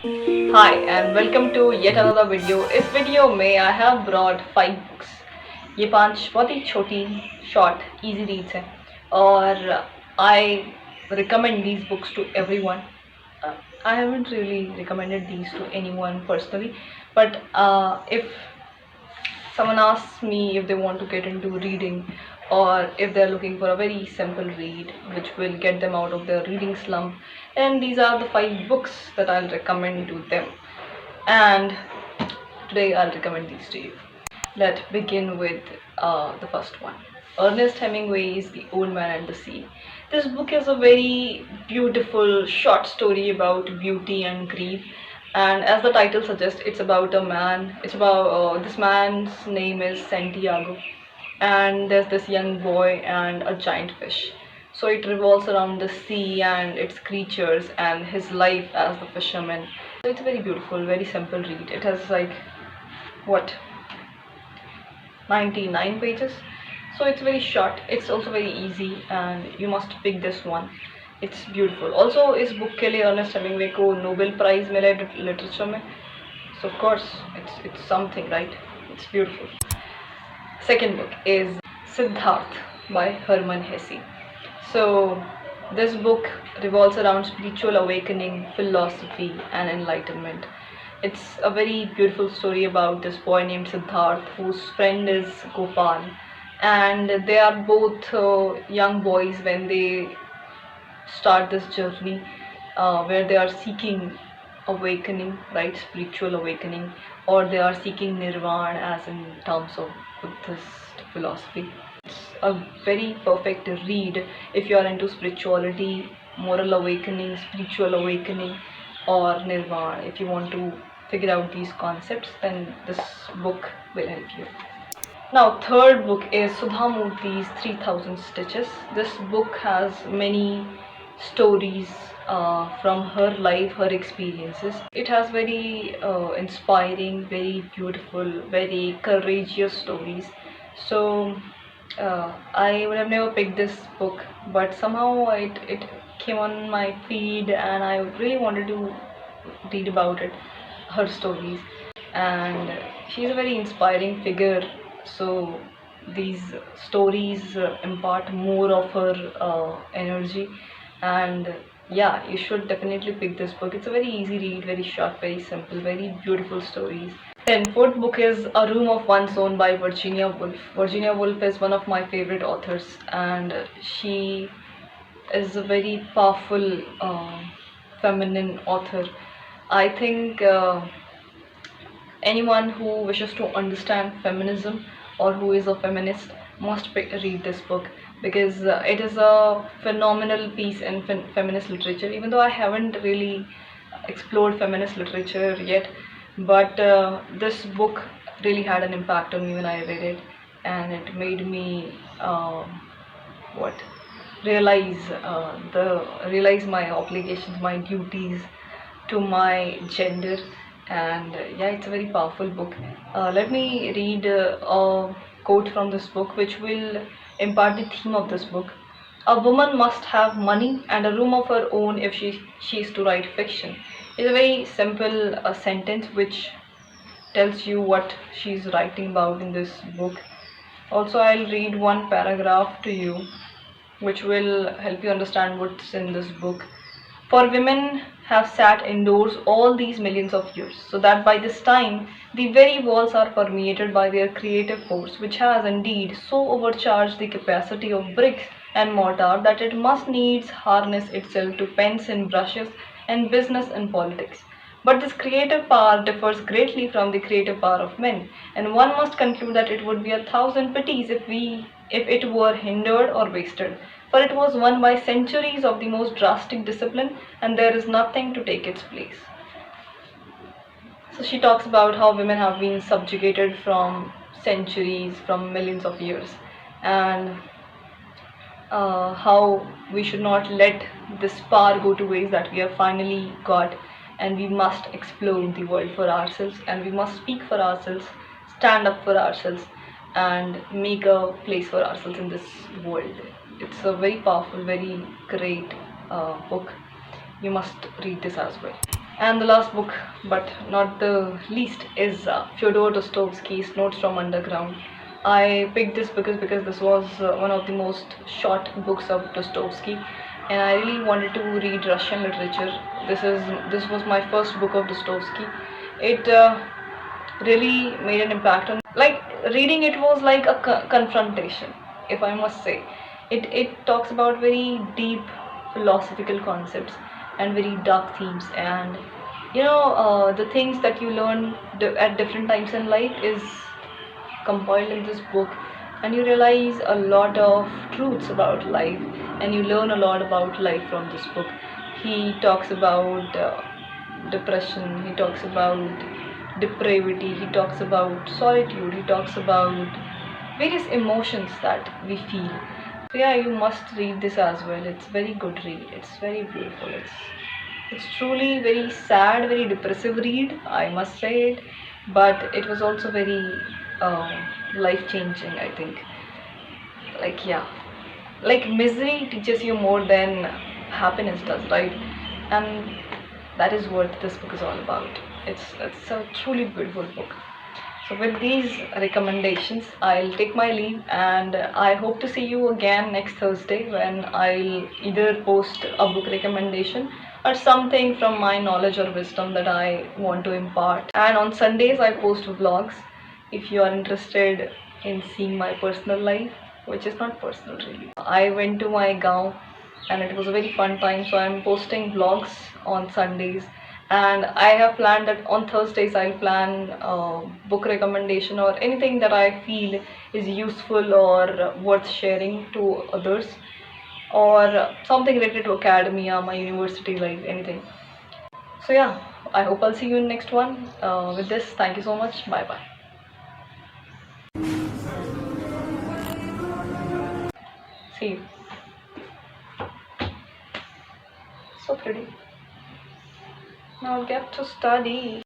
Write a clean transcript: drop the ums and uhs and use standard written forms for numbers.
Hi and welcome to yet another video. इस video में I have brought 5 books. ये 5 बहुत ही छोटी, short, easy reads हैं और I recommend these books to everyone. Uh, I haven't really recommended these to anyone personally, but if someone asks me if they want to get into reading or if they're looking for a very simple read which will get them out of their reading slump, then these are the 5 books that I'll recommend to them. And today I'll recommend these to you. Let's begin with the first one. Ernest Hemingway's The Old Man and the Sea. This book is a very beautiful short story about beauty and grief, and as the title suggests, it's about a man. It's about this man's name is Santiago, and there's this young boy and a giant fish. So it revolves around the sea and its creatures and his life as the fisherman. So it's a very beautiful, very simple read. It has like what 99 pages, so it's very short. It's also very easy and you must pick this one. It's beautiful. Also इस book के लिए Ernest Hemingway को Nobel prize मिला है literature में, so of course it's something, right? It's beautiful. Second book is Siddharth by Hermann Hesse. So this book revolves around spiritual awakening, philosophy and enlightenment. It's a very beautiful story about this boy named Siddharth whose friend is Gopal, and they are both young boys when they start this journey where they are seeking awakening, right? Spiritual awakening, or they are seeking nirvana as in terms of Buddhist philosophy. It's a very perfect read if you are into spirituality, moral awakening, spiritual awakening, or nirvana. If you want to figure out these concepts, then this book will help you. Now, third book is Sudha Murthy's 3000 Stitches. This book has many stories from her life, her experiences. It has very inspiring, very beautiful, very courageous stories. So, I would have never picked this book, but somehow it came on my feed and I really wanted to read about it, her stories. And she's a very inspiring figure, so these stories impart more of her energy. And yeah, you should definitely pick this book. It's a very easy read, very short, very simple, very beautiful stories. Then fourth book is A Room of One's Own by Virginia Woolf. Virginia Woolf is one of my favorite authors, and she is a very powerful feminine author. I think anyone who wishes to understand feminism or who is a feminist must read this book, because it is a phenomenal piece in feminist literature. Even though I haven't really explored feminist literature yet, but this book really had an impact on me when I read it, and it made me what realize my obligations, my duties to my gender. And yeah, it's a very powerful book. Let me read a quote from this book which will impart the theme of this book. A woman must have money and a room of her own if she is to write fiction. It's a very simple sentence which tells you what she's writing about in this book. Also, I'll read one paragraph to you which will help you understand what's in this book. For women have sat indoors all these millions of years, so that by this time the very walls are permeated by their creative force, which has indeed so overcharged the capacity of bricks and mortar that it must needs harness itself to pens and brushes and business and politics. But this creative power differs greatly from the creative power of men, and one must conclude that it would be a thousand pities if it were hindered or wasted, for it was won by centuries of the most drastic discipline, and there is nothing to take its place. So she talks about how women have been subjugated from centuries, from millions of years, and how we should not let this power go to waste that we have finally got, and we must explore the world for ourselves, and we must speak for ourselves, stand up for ourselves, and make a place for ourselves in this world. It's a very powerful, very great book. You must read this as well. And the last book, but not the least, is Fyodor Dostoevsky's Notes from Underground. I picked this because this was one of the most short books of Dostoevsky, and I really wanted to read Russian literature. This was my first book of Dostoevsky. It really made an impact on, like, reading it was like a confrontation, if I must say. It talks about very deep philosophical concepts and very dark themes, and the things that you learn at different times in life is compiled in this book, and you realize a lot of truths about life, and you learn a lot about life from this book. He talks about depression, he talks about depravity, he talks about solitude, he talks about various emotions that we feel. So yeah, you must read this as well. It's very good read. It's very beautiful. It's truly very sad, very depressive read, I must say it, but it was also very life changing, I think. Like, yeah, like misery teaches you more than happiness does, right? And that is what this book is all about. It's a truly beautiful book. So with these recommendations, I'll take my leave, and I hope to see you again next Thursday when I'll either post a book recommendation or something from my knowledge or wisdom that I want to impart. And on Sundays, I post vlogs if you are interested in seeing my personal life, which is not personal really. I went to my gaon and it was a very fun time, so I'm posting vlogs on Sundays, and I have planned that on Thursdays I'll plan book recommendation or anything that I feel is useful or worth sharing to others, or something related to academia, my university life, anything. So yeah, I hope I'll see you in next one. With this, thank you so much. Bye bye. See you. So pretty. Now get to study.